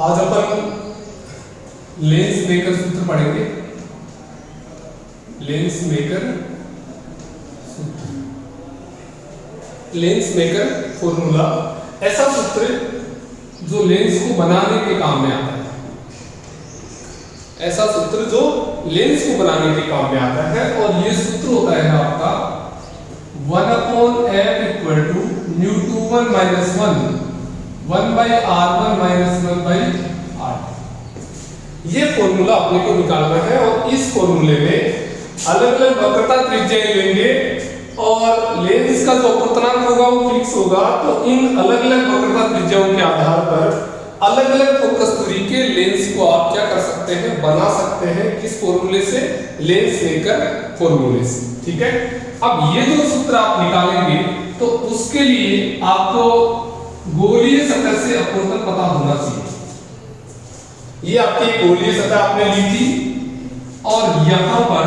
आज अपन lens maker सूत्र पढ़ेंगे। लेंस मेकर सूत्र, लेंस मेकर फॉर्मूला, ऐसा सूत्र जो लेंस को बनाने के काम में आता है। ऐसा सूत्र जो लेंस को बनाने के काम में आता है, और ये सूत्र होता है आपका 1/f = μ2 - 1 1/r1 - 1/r। ये फॉर्मूला अपने को निकालना है, और इस फॉर्मूले में अलग अलग वक्रता त्रिज्याएं लेंगे और लेंस का जो अपवर्तनांक होगा वो फिक्स होगा। तो इन अलग अलग वक्रता त्रिज्याओं के आधार पर अलग अलग फोकस दूरी के लेंस को आप क्या कर सकते हैं, बना सकते हैं। किस फॉर्मूले से? लेंस मेकर फॉर्मूले से। ठीक है। अब ये जो सूत्र आप निकालेंगे तो उसके लिए आपको गोलीय सतह से अपवर्तन पता होना चाहिए। ये आपकी गोलीय सतह आपने ली थी, और यहां पर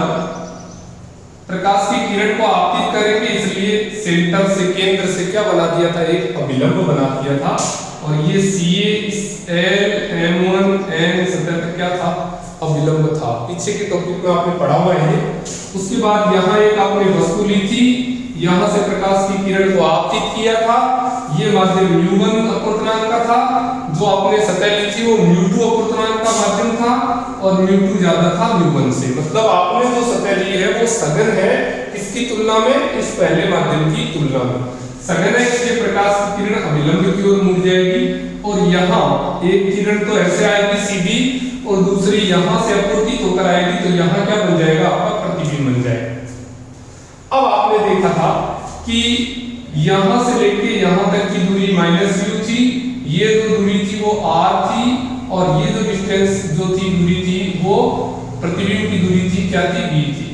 प्रकाश की किरण को आपतित करेंगे, इसलिए सेंटर से, केंद्र से क्या बना दिया था, एक अभिलंब बना दिया था। और ये CA इस LM1 N सतह पर क्या था, अभिलंब था। पीछे के टॉपिक में आपने पढ़ा हुआ है। उसके बाद यहाँ एक आपने वस्तु ली थी, यहाँ से प्रकाश की किरण को आपतित किया था। ये माध्यम μ1 अपवर्तनांक का था। जो आपने सतह ली थी वो μ2 अपवर्तनांक का माध्यम था, और μ2 ज्यादा था μ1 से। मतलब आपने जो सतह ली है वो सघन है, किसकी तुलना में? इस पहले माध्यम की तुलना में सघन है, इसलिए प्रकाश की किरण अभिलंब की ओर मुड़ जाएगी। और यहाँ एक किरण तो ऐसे आएगी सीधी, और दूसरी यहाँ से अपवर्तित होकर आएगी, तो यहाँ क्या बन जाएगा, आपका प्रतिबिंब बन जाएगा। अब आपने देखा था कि यहां से लेके यहां तक की दूरी -u थी, ये जो दूरी थी वो r थी, और ये जो डिस्टेंस जो थी, दूरी थी, वो प्रतिबिंब की दूरी थी, क्या थी, b थी।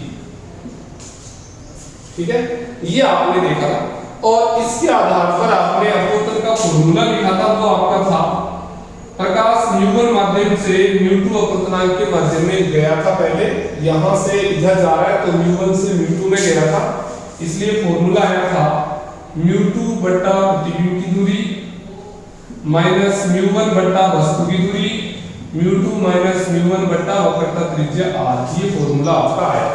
ठीक है, ये आपने देखा था। और इसके आधार पर आपने अपवर्तन का फॉर्मूला लिखा था, वो आपका था प्रकाश μ1 माध्यम से μ2 अपवर्तनांक के माध्यम में गया था। पहले यहां से इधर जा रहा है, तो μ1 से μ2 में गया था, इसलिए फॉर्मूला आया था μ2 बटा प्रतिबिंब की दूरी माइनस μ1 बटा वस्तु की दूरी, μ2 माइनस μ1 बटा वक्रता त्रिज्या r। ये फॉर्मूला आपका आया।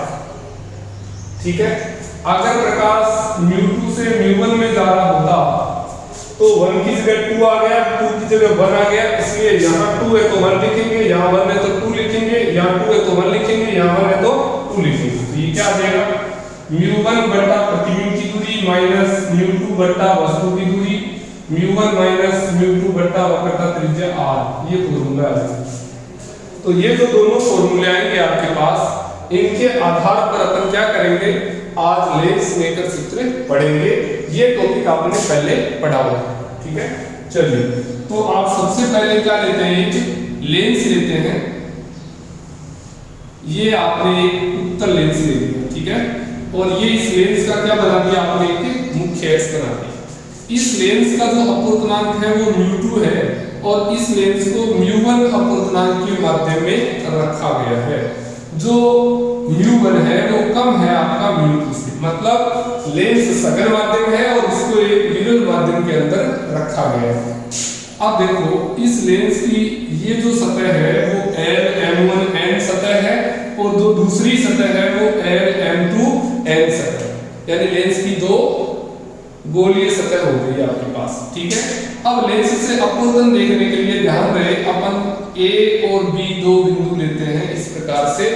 ठीक है। अगर प्रकाश μ2 से μ1 में जा रहा होता तो 1 की जगह 2 आ गया, 2 की जगह 1 आ गया, इसलिए यहाँ 2 है तो 1 लिखेंगे, यहाँ 1 है तो 2 लिखेंगे, यहाँ 2 है तो 1 लिखेंगे, यहाँ 1 है तो 2 लिखेंगे। तो ये क्या आ जाएगा, μ1 बटा प्रतिबिंब की दूरी माइनस μ2 बटा वस्तु की दूरी, μ1 माइनस μ2 बटा वक्रता त्रिज्या r। ये फॉर्मूला है। तो ये जो दोनों फॉर्मूले आएंगे आपके पास, इनके आधार पर अपन क्या करेंगे, आज लेंस मेकर सूत्र पढ़ेंगे। ये टॉपिक आपने पहले पढ़ा हुआ है। ठीक है। चलिए, तो आप सबसे पहले क्या लेते हैं, एक लेंस लेते हैं। ये आपने एक उत्तल लेंस ले लिया। ठीक है। और ये इस लेंस का क्या बना दिया आपने, एक मुख्य अक्ष बना दिया। इस लेंस का जो अपवर्तनांक है वो μ2 है, और इस लेंस को μ1 अपवर्तनांक के माध्यम में रखा गया है। जो μ1 है वो कम है आपका μ2 से, मतलब लेंस सघन माध्यम है और इसको एक विरल माध्यम के अंदर रखा गया है। अब देखो, इस लेंस की ये जो सतह है वो LM1 N सतह है, और जो दूसरी सतह है वो LM2 N सतह है, यानी लेंस की दो गोलीय सतह हो गई आपके पास। ठीक है। अब लेंस से अपवर्तन देखने के लिए ध्यान रहे, अपन A और B दो बिंदु लेते हैं इस प्रकार से,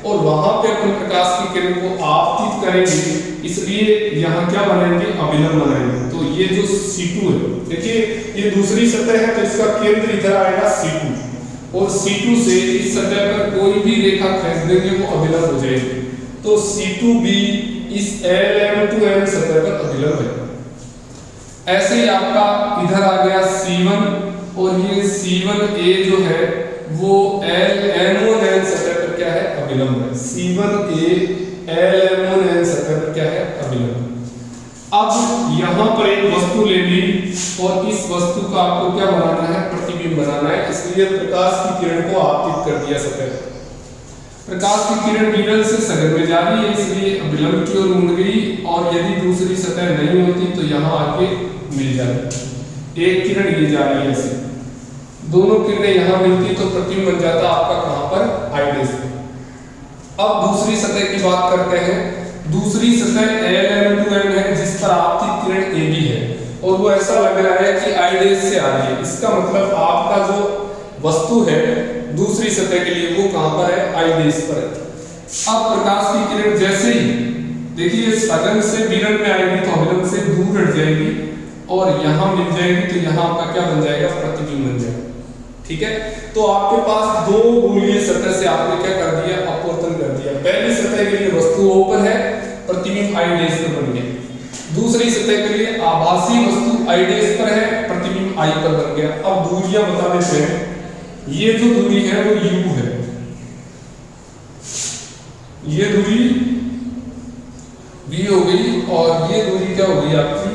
और वहां पे अपन प्रकाश की किरण को आपतित करेंगे, इसलिए यहाँ क्या बनाएंगे, अभिलंब बनाएंगे। तो ये जो C2 है, देखिए ये दूसरी सतह है, तो इसका केंद्र इधर आएगा C2, और C2 से इस सतह पर कोई भी रेखा खींच देंगे वो अभिलंब हो जाएगी। तो C2B इस LM2 N सतह पर अभिलंब है। ऐसे ही आपका इधर आ गया C1, और ये C1A जो है वो LM1 N सतह पर क्या है, अभिलंब है। C1A LM1 N सतह पर क्या है, अभिलंब। अब यहाँ पर एक वस्तु ले ली, और इस वस्तु का आपको क्या बनाना है, प्रतिबिंब बनाना है, इसलिए प्रकाश की किरण को आपतित कर दिया सतह। प्रकाश की किरण विरल से सघन में जा रही है, इसलिए अभिलंब की ओर मुड़ गई, और यदि दूसरी सतह नहीं होती तो यहाँ आके मिल जाती। एक किरण ये जा रही है ऐसे, दोनों किरणें यहाँ मिलती तो प्रतिबिंब बन जाता आपका कहाँ पर, आई डैश पे। अब दूसरी सतह की बात करते हैं। दूसरी सतह Lm2n है जिस पर आपकी किरण AB है और वो ऐसा लग रहा है कि आई डैश से आ रही है। इसका मतलब आपका जो वस्तु है दूसरी सतह के लिए वो कहाँ पर है, आई डैश पर है। अब प्रकाश की किरण जैसे ही देखिए सघन से विरण में आएगी तो अभिलंब से दूर हट जाएगी और यहाँ मिल जाएगी तो यहाँ आपका क्या बन जाएगा, प्रतिबिंब बन जाएगा। ठीक है, तो आपके पास दो गोलीय सतह से आपने क्या कर दिया, अपवर्तन कर दिया। पहली सतह के लिए वस्तु O पर है, प्रतिबिंब आई डैश पर बन गया। दूसरी सतह के लिए आभासी वस्तु आई डैश पर है, प्रतिबिंब आई पर बन गया। अब दूरियां बता देते हैं। ये जो दूरी है वो U है, ये दूरी V हो गई और ये दूरी क्या हो गई आपकी,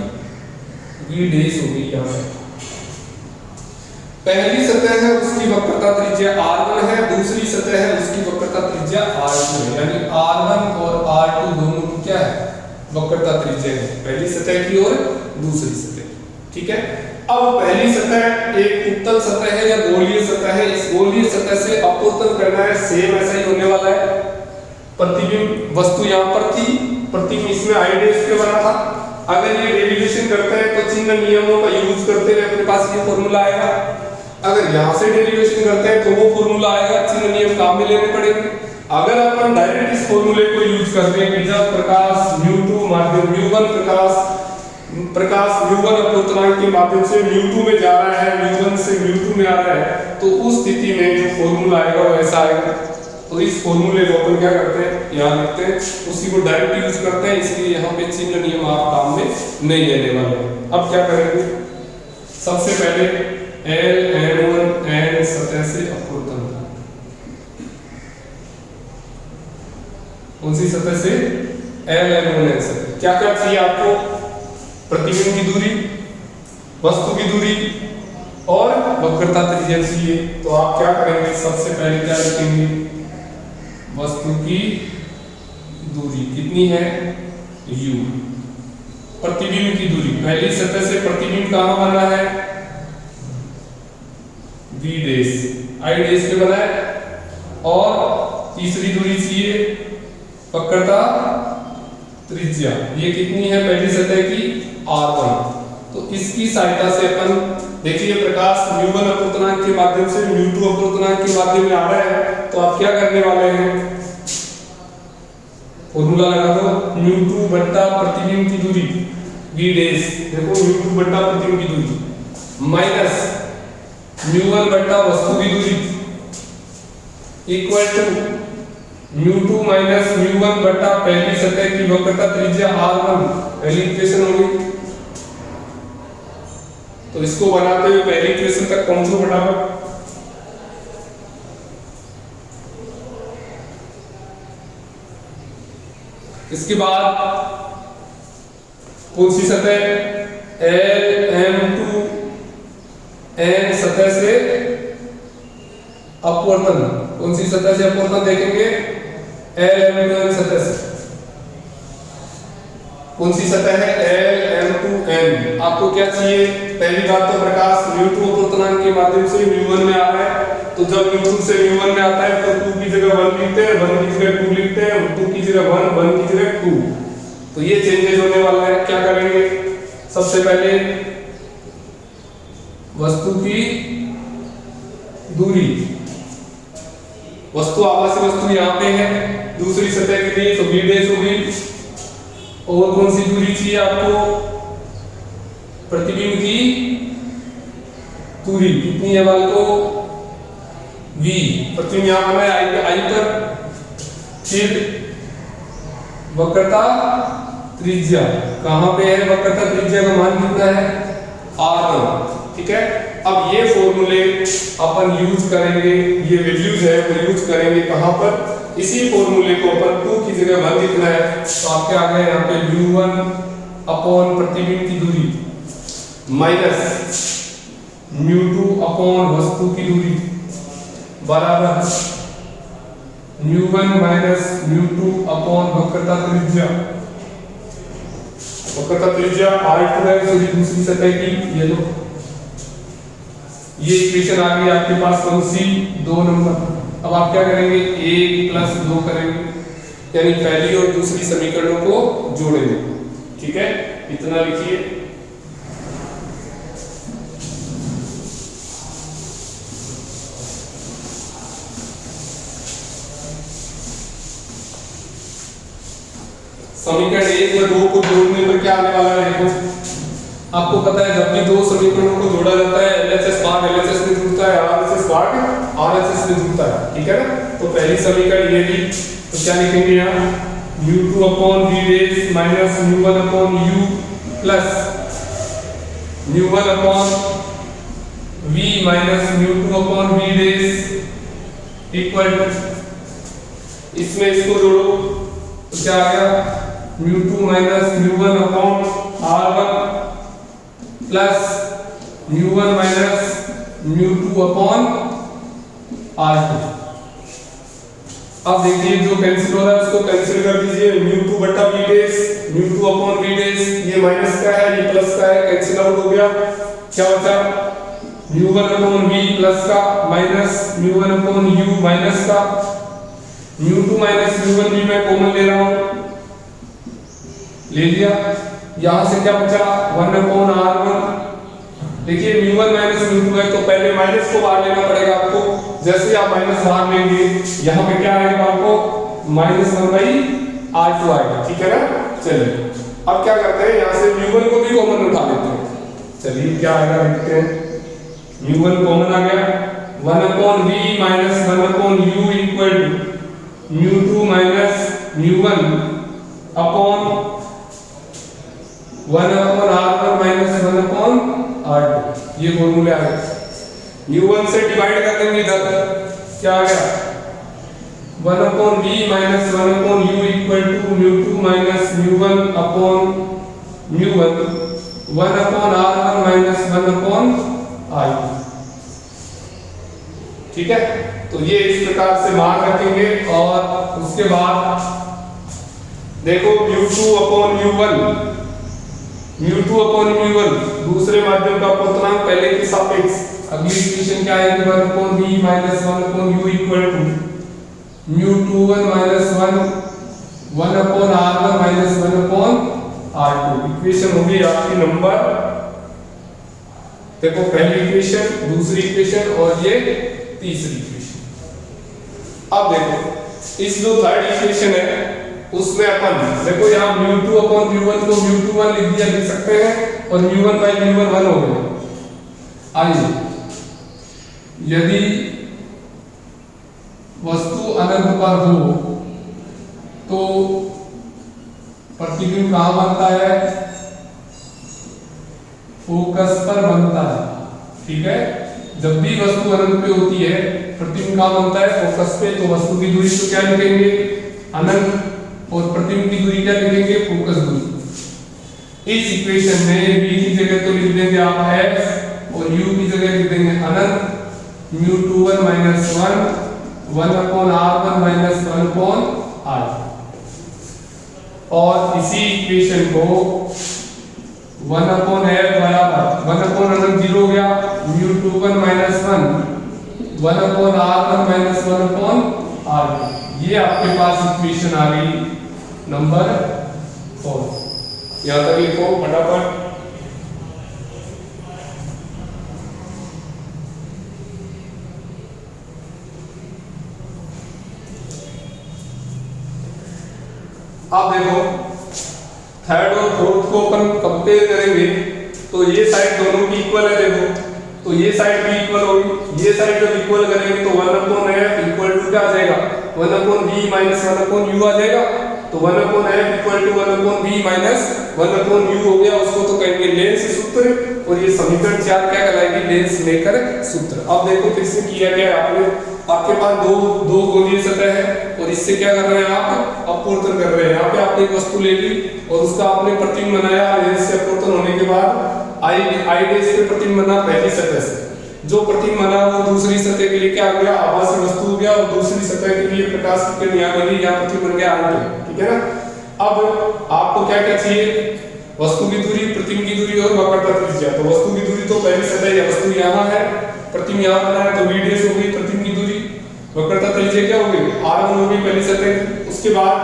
V डैश हो गई। यहाँ पे पहली सतह है उसकी वक्रता त्रिज्या r1 है, दूसरी सतह है उसकी वक्रता त्रिज्या r2 है। यानी r1 और r2 दोनों की क्या है, वक्रता त्रिज्या है, पहली सतह की और दूसरी सतह। ठीक है, अब पहली सतह एक उत्तल सतह है या गोलीय सतह है। इस गोलीय सतह से अपवर्तन करना है, सेम ऐसा ही होने वाला है। प्रतिबिंब वस्तु यहाँ पर थी, प्रतिबिंब इसमें आई डैश पे बना था। अगर ये डेरिवेशन करते हैं तो चिन्ह नियमों का यूज करते हुए अपने पास ये फॉर्मूला आएगा। अगर यहाँ से डेरिवेशन करते हैं तो वो फॉर्मूला आएगा, चिन्ह नियम काम में लेने पड़ेंगे। अगर अपन डायरेक्ट इस फॉर्मूले को यूज करते हैं कि जब प्रकाश μ2 माध्यम μ1 प्रकाश μ1 अपवर्तनांक के माध्यम से μ2 में जा रहा है, μ1 से μ2 में आ रहा है, तो उस स्थिति में जो फॉर्मूला आएगा वो ऐसा आएगा। तो इस फॉर्मूले को अपन क्या करते हैं, यहाँ लिखते हैं, उसी को डायरेक्ट यूज करते हैं, इसलिए यहाँ पे चिन्ह नियम आप काम में नहीं लेने वाले। अब क्या करेंगे, सबसे पहले Lm1n सतह से अपवर्तन। कौन सी सतह से, Lm1n सतह। क्या क्या चाहिए आपको, प्रतिबिंब की दूरी, वस्तु की दूरी और वक्रता त्रिज्या चाहिए। तो आप क्या करेंगे, सबसे पहले क्या लिखेंगे, वस्तु की दूरी कितनी है, u। प्रतिबिंब की दूरी, पहली सतह से प्रतिबिंब कहां बना है, V डैश, आई डैश पे बना है। और तीसरी दूरी चाहिए वक्रता त्रिज्या, ये कितनी है पहली सतह की, r1। तो इसकी सहायता से अपन देखिए प्रकाश μ1 अपवर्तनांक के माध्यम से μ2 अपवर्तनांक के माध्यम में आ रहा है, तो आप क्या करने वाले हैं, फॉर्मूला लगा दो, μ2 बट्टा प्रतिबिंब की दूरी V डैश, देखो μ2 बट्टा प्रतिबिंब की दूरी माइनस μ1 बट्टा वस्तु की दूरी इक्वल टू μ2 माइनस μ1 बट्टा पहली सतह की वक्रता त्रिज्या r1। पहली इक्वेशन होगी, तो इसको बनाते हुए पहली इक्वेशन तक पहुंचो फटाफट। इसके बाद कौन सी सतह, Lm2n सतह से अपवर्तन। कौन सी सतह से अपवर्तन देखेंगे, Lm2n सतह से। कौन सी सतह है, Lm2n। आपको क्या चाहिए, पहली बात तो प्रकाश μ2 अपवर्तनांक के माध्यम से μ1 में आ रहा है, तो जब μ2 से μ1 में आता है तो 2 की जगह 1 लिखते हैं, 1 की जगह 2 लिखते हैं, 2 की जगह 1, 1 की जगह 2। तो ये चेंजेस होने वाला है। क्या करेंगे, सबसे पहले वस्तु की दूरी, वस्तु आभासी वस्तु यहाँ पे है, दूसरी सतह के लिए तो V डैश होगी। और कौन सी दूरी चाहिए आपको, प्रतिबिंब की दूरी कितनी है वाले को, V। प्रतिबिंब यहाँ बना है आई पर, फिर वक्रता त्रिज्या कहां पे है, वक्रता त्रिज्या का मान कितना है, r1। ठीक है, अब ये फॉर्मूले अपन यूज करेंगे, ये वैल्यूज है वो यूज करेंगे कहां पर, इसी फॉर्मूले को अपन 2 की जगह 1 लिखना है, तो आपके आ गए यहाँ पे μ1 अपॉन प्रतिबिंब की दूरी माइनस μ2 अपॉन वस्तु की दूरी बराबर μ1 माइनस μ2 अपॉन वक्रता त्रिज्या। वक्रता त्रिज्या r2 है, दूसरी सतह की ये लो, ये इक्वेशन आ गई आपके पास कौन सी 2 नंबर। अब आप क्या करेंगे 1 + 2 करेंगे, यानी पहली और दूसरी समीकरणों को जोड़ेंगे। ठीक है, इतना लिखिए। समीकरण 1 व 2 को जोड़ने पर क्या आने वाला है, देखो आपको पता है जब भी दो समीकरणों को जोड़ा जाता है LHS भाग LHS में जुड़ता है, RHS भाग RHS में जुड़ता है। ठीक है ना, तो पहली समीकरण ये भी, तो क्या लिखेंगे यहाँ μ2/v minus μ1/u plus μ1/v minus μ2/v equal to, इसमें इसको जोड़ो तो क्या आ गया μ2 minus μ1/r1 plus μ1 minus μ2/r2। अब देखिए जो कैंसिल हो रहा है उसको कैंसिल कर दीजिए, μ2/v μ2/v, ये माइनस का है ये प्लस का है, कैंसिल आउट हो गया। क्या बचा μ1/v प्लस का माइनस μ1/u माइनस का, μ2 माइनस μ1v मैं कॉमन ले रहा हूं, ले लिया। यहां से क्या बचा 1/r1। देखिए μ1 माइनस μ2 है तो पहले माइनस को बाहर लेना पड़ेगा आपको, जैसे ही आप माइनस बाहर लेंगे यहां पे क्या आएगा आपको -1/r2 आएगा। ठीक है ना, चलिए अब क्या करते हैं यहां से μ1 को भी कॉमन उठा लेते हैं। चलिए क्या आएगा देखते हैं, μ1 कॉमन आ गया 1/v minus 1/u equal to μ2 minus μ1 upon 1/r1 minus 1/r2, ये फॉर्मूले आ गए। μ1 से डिवाइड कर देंगे इधर, क्या आ गया 1/v minus 1/u equal to μ2 minus μ1 upon μ1 1/r1 minus 1/r2। ठीक है, तो ये इस प्रकार से मान रखेंगे और उसके बाद देखो μ2/μ1 दूसरे माध्यम का पूर्णांक पहले के सापेक्ष, अगली इक्वेशन क्या आएगी 1/v minus 1/u equal to μ2/1 minus 1/r1 minus 1/r2। Equation होगी आपकी नंबर, देखो पहली इक्वेशन, दूसरी इक्वेशन और ये तीसरी इक्वेशन। अब देखो इस जो थर्ड इक्वेशन है उसमें अपन देखो यहाँ μ2/μ1 को μ2 लिख सकते हैं और μ1/μ1 1 हो गया। आइए यदि वस्तु अनंत पर हो तो प्रतिबिंब कहाँ बनता है, फोकस पर बनता है। ठीक है, जब भी वस्तु अनंत पे होती है प्रतिबिंब कहाँ बनता है, फोकस पे। तो वस्तु की दूरी तो क्या लिखेंगे अनंत, और प्रतिबिंब की दूरी क्या लिखेंगे, फोकस दूरी। इस इक्वेशन में v की जगह तो लिख देंगे आप f और u की जगह लिख देंगे अनंत μ2/1 माइनस 1/r1 माइनस 1/r। और इसी इक्वेशन को 1/f बराबर 1/अनंत 0 हो गया μ2/1 माइनस 1/r1 माइनस 1/r2। ये आपके पास इक्वेशन आ गई नंबर 4। यहां तक लिखो फटाफट। अब देखो थर्ड और फोर्थ को अपन कंपेयर करेंगे तो ये साइड दोनों की इक्वल है। देखो तो ये साइड भी इक्वल होगी, ये साइड जब इक्वल करेंगे तो 1/f इक्वल टू क्या आ जाएगा 1/v माइनस 1/u आ जाएगा। तो 1/f equal to 1/v minus 1/u हो गया, उसको तो कहेंगे लेंस सूत्र। और ये समीकरण 4 क्या कहलाएगी, लेंस मेकर सूत्र। अब देखो फिर से किया गया आपने, आपके पास दो गोलीय सतह है और इससे क्या कर रहे हैं आप अपवर्तन कर रहे हैं। यहाँ पे आपने एक वस्तु ले ली और उसका आपने प्रतिबिंब बनाया, लेंस से अपवर्तन होने के बाद आई डेश पे प्रतिबिंब बना पहली सतह से, जो प्रतिबिंब बना वो दूसरी सतह के लिए क्या हो गया आभासी वस्तु हो गया, और दूसरी सतह के लिए प्रकाश की किरण यहाँ बनी, यहाँ प्रतिबिंब बन गया आई। ठीक है ना। अब आपको क्या क्या चाहिए, वस्तु की दूरी, प्रतिबिंब की दूरी और वक्रता त्रिज्या। तो वस्तु की दूरी तो पहली सतह या वस्तु यहाँ है, प्रतिम यहाँ बना है तो v' हो गई प्रतिम की दूरी, वक्रता त्रिज्या क्या हो गई r1 हो गई पहली सतह। उसके बाद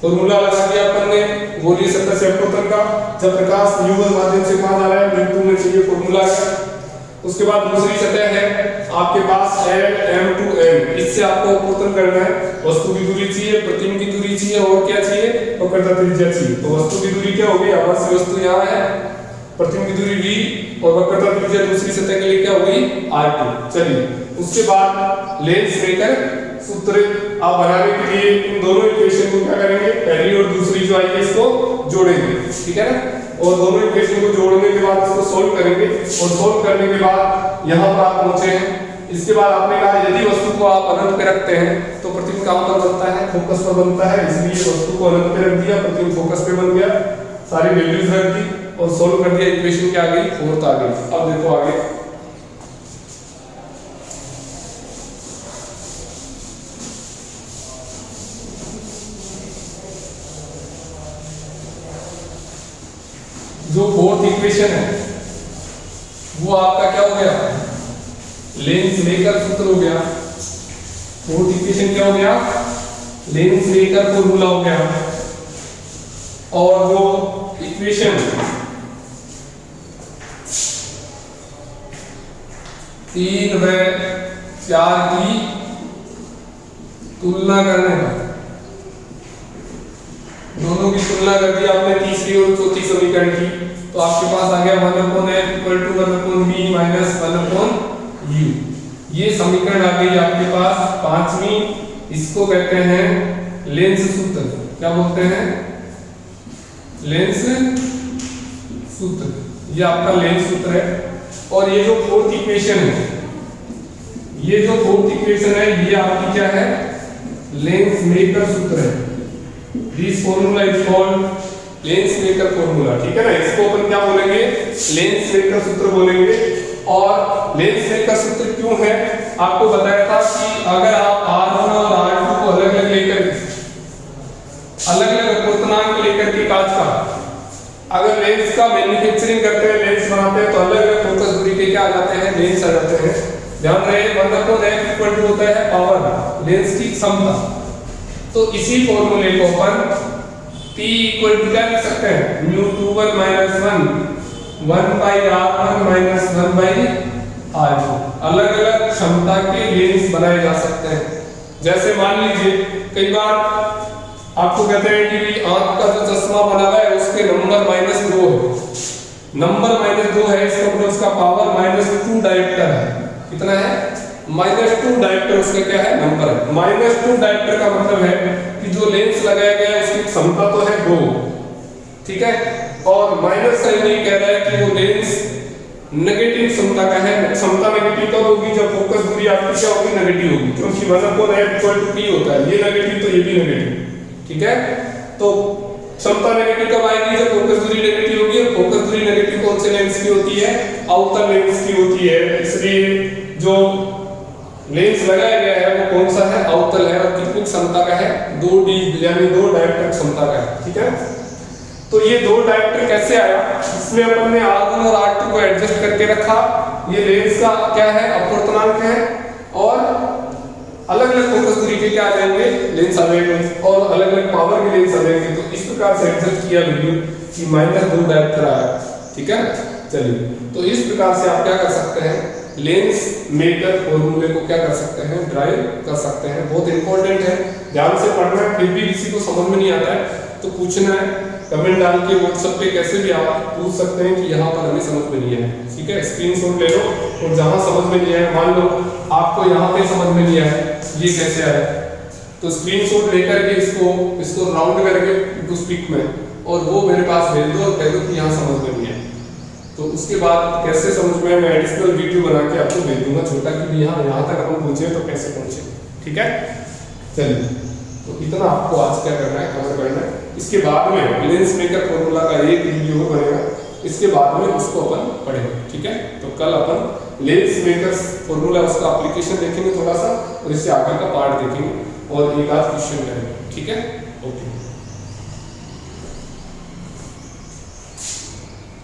फॉर्मूला लगा दिया अपन ने गोलीय सतह से अपवर्तन का, जब प्रकाश युगल माध्यम से कहां जा रहा है बिंदु में चाहिए फॉर्मूला है। उसके बाद दूसरी सतह है आपके पास m2n, इससे आपको अपवर्तन करना है, वस्तु की दूरी चाहिए, प्रतिम की दूरी चाहिए और क्या चाहिए वक्रता त्रिज्या चाहिए। तो वस्तु की दूरी क्या होगी, आवर्त वस्तु यहाँ है, प्रतिम की दूरी v और वक्रता त्रिज्या दूसरी सतह के लिए क्या होगी r2। चलिए उसके बाद लेंस मेकर सूत्र आप बनाने के लिए इन दोनों इक्वेशन को क्या करेंगे, पहली और दूसरी जो आई है इसको जोड़ेंगे, ठीक है ना, और दोनों इक्वेशन को जोड़ने के बाद इसको सोल्व करेंगे और सोल्व करने के बाद यहाँ पर आप पहुंचे हैं। इसके बाद आपने कहा यदि वस्तु को आप अनंत पे रखते हैं तो प्रतिबिंब कहां पर बनता है, फोकस पर बनता है, इसलिए वस्तु को अनंत पे रख दिया, प्रतिबिंब फोकस पे बन गया, सारी वैल्यूज रख दी और सोल्व कर दिया, इक्वेशन क्या आ गई फोर्थ आ गई। अब देखो आगे जो फोर्थ इक्वेशन है वो आपका क्या हो गया, लेंस मेकर सूत्र हो गया। फोर्थ इक्वेशन क्या हो गया, लेंस मेकर फॉर्मूला हो गया। और जो इक्वेशन 3 व 4 की तुलना करने का, दोनों की तुलना कर दी आपने तीसरी और चौथी समीकरण की, तो आपके पास आ गया 1/f = 1/b - 1/u। ये समीकरण आ गई आपके पास पांचवी, इसको कहते हैं लेंस सूत्र। क्या बोलते हैं, लेंस सूत्र, ये आपका लेंस सूत्र है। और ये जो फोर्थ इक्वेशन है, ये जो फोर्थ इक्वेशन है ये आपकी क्या है, लेंस मेकर सूत्र है। This formula is called lens maker formula, ठीक है ना, इसको अपन क्या बोलेंगे, लेंस मेकर सूत्र बोलेंगे। और लेंस मेकर सूत्र क्यों है, आपको बताया था कि अगर आप R1 और R2 को अलग अलग लेकर अपवर्तनांक लेकर के कांच का अगर लेंस का मैन्युफैक्चरिंग करते हैं, लेंस बनाते हैं, तो अलग अलग फोकस दूरी के क्या आ जाते हैं, लेंस आ जाते हैं। ध्यान रहे 1/f = होता है पावर, लेंस की क्षमता। तो इसी फॉर्मूले को अपन P = क्या लिख सकते हैं, μ21 - 1/r1 - 1/r2। अलग अलग क्षमता के लेंस बनाए जा सकते हैं। जैसे मान लीजिए कई बार आपको कहते हैं कि आंख का जो चश्मा बना हुआ है उसके नंबर -2 है, नंबर -2 है, इसका मतलब उसका पावर -2 डायोप्टर है। कितना है, -2 डायोप्टर उसका क्या है, नंबर है। -2 डायोप्टर का मतलब है कि जो लेंस लगाया गया है उसकी क्षमता तो है 2, ठीक है, और माइनस साइन ये कह रहा है कि वो लेंस नेगेटिव क्षमता का है। क्षमता नेगेटिव कब होगी, जब फोकस दूरी आपकी क्या होगी, नेगेटिव होगी, क्योंकि 1/f = p होता है, ये नेगेटिव तो ये भी नेगेटिव, ठीक है। तो क्षमता नेगेटिव कब आएगी, जब फोकस दूरी नेगेटिव होगी। और फोकस दूरी नेगेटिव कौन से लेंस की होती है, अवतल लेंस की होती है। इसलिए जो लेंस लगाया गया है वो कौन सा है, अवतल है, और कितनी क्षमता का है, 2d यानी 2 डायोप्टर क्षमता का है, ठीक है। तो ये 2 डायोप्टर कैसे आया, इसमें अपन ने R1 और R2 को एडजस्ट करके रखा। ये लेंस का क्या है, अपवर्तनांक है, और अलग अलग फोकस दूरी के क्या आ जाएंगे, लेंस आ जाएंगे, और अलग अलग पावर के लेंस आ जाएंगे। तो इस प्रकार से एडजस्ट किया वैल्यू कि -2 डायोप्टर आया, ठीक है। चलिए, तो इस प्रकार से आप क्या कर सकते हैं, लेंस मेकर फॉर्मूले को क्या कर सकते हैं, ड्राइव कर सकते हैं। बहुत इंपॉर्टेंट है, ध्यान से पढ़ना है। फिर भी किसी को समझ में नहीं आता है तो पूछना है, कमेंट डाल के व्हाट्सएप पे कैसे भी आप पूछ सकते हैं कि यहाँ पर हमें समझ में नहीं आया, ठीक है। स्क्रीनशॉट ले लो, और जहाँ समझ में नहीं आया, मान लो आपको यहाँ पे समझ में नहीं आया ये कैसे आया, तो स्क्रीनशॉट लेकर के इसको राउंड करके उस पिक में, और वो मेरे पास भेज दो और कह दो कि यहाँ समझ में नहीं आया। तो उसके बाद कैसे समझ में, मैं एडिशनल वीडियो बना के आपको भेज दूंगा छोटा, कि यहाँ तक अपन पहुंचे तो कैसे पहुंचे, ठीक है। चलिए, तो इतना आपको आज क्या करना है, कवर करना है। इसके बाद में लेंस मेकर फॉर्मूला का एक वीडियो बनेगा, इसके बाद में उसको अपन पढ़ेंगे, ठीक है। तो कल अपन लेंस मेकर फॉर्मूला उसका एप्लीकेशन देखेंगे थोड़ा सा, और इससे आगे का पार्ट देखेंगे और एक आध क्वेश्चन करेंगे, ठीक है। ओके।